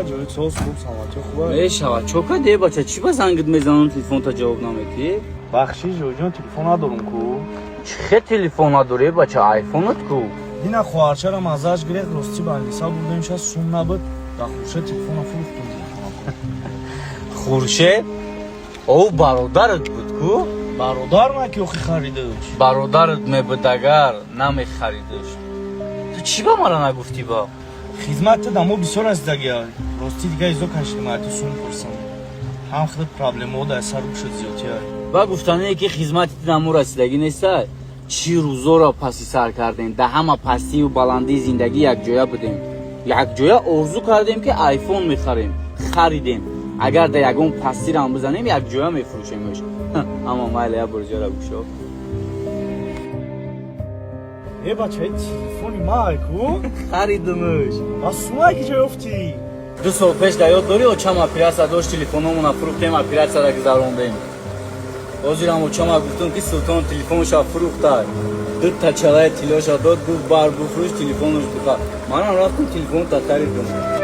جوری ساز خوب سلامتی خوبه میشوه چوکا دی بچه چی با زنگت میزنم تلفن تا جواب نمیدی؟ بخشی جوجان تلفن ندارم کو چه تلفن داری بچه آیفونت کو؟ دینا خواهرچرم ازش گرفت راستی بندیسا بودیم شاید سوم نبود در خورشه تلفن فروختم خورشید؟ او برادرت بود کو؟ برادر من که اخی خریدش برادرت میبود اگر نمیخریدش تو چی با مرا نگفتی با؟ خدمت دمو بسیار از دیگه راستی دیگه ایزو کشتیمتی سون پرسم هم خود پرابلم ها در سر بشد زیادی های با گفتنه که خدمتی نمو رسیدگی نیسته چی روزا را پسی سر کردیم ده همه پسی و بلندی زندگی یک جایه بودیم یک جایه ارزو کردیم که آیفون میخریم خریدیم اگر ده یکون پسی را هم بزنیم یک جایه میفروشیمش اما مایل برجا را بشو ای بچه تلفنی مای کو خریدمش از سومه که جای افتی 2 سال پیش در یاد داری اوچم اپیراسا داشت تلفنمون فروختیم اپیراسا را گذروندیم بازیرم اوچم گفتم که سلطان تلفنش فروخته دو تا چلای تیلاش داد گفت بار بفروش تلفنش بخواه منم رفتم تلفن تا خریدم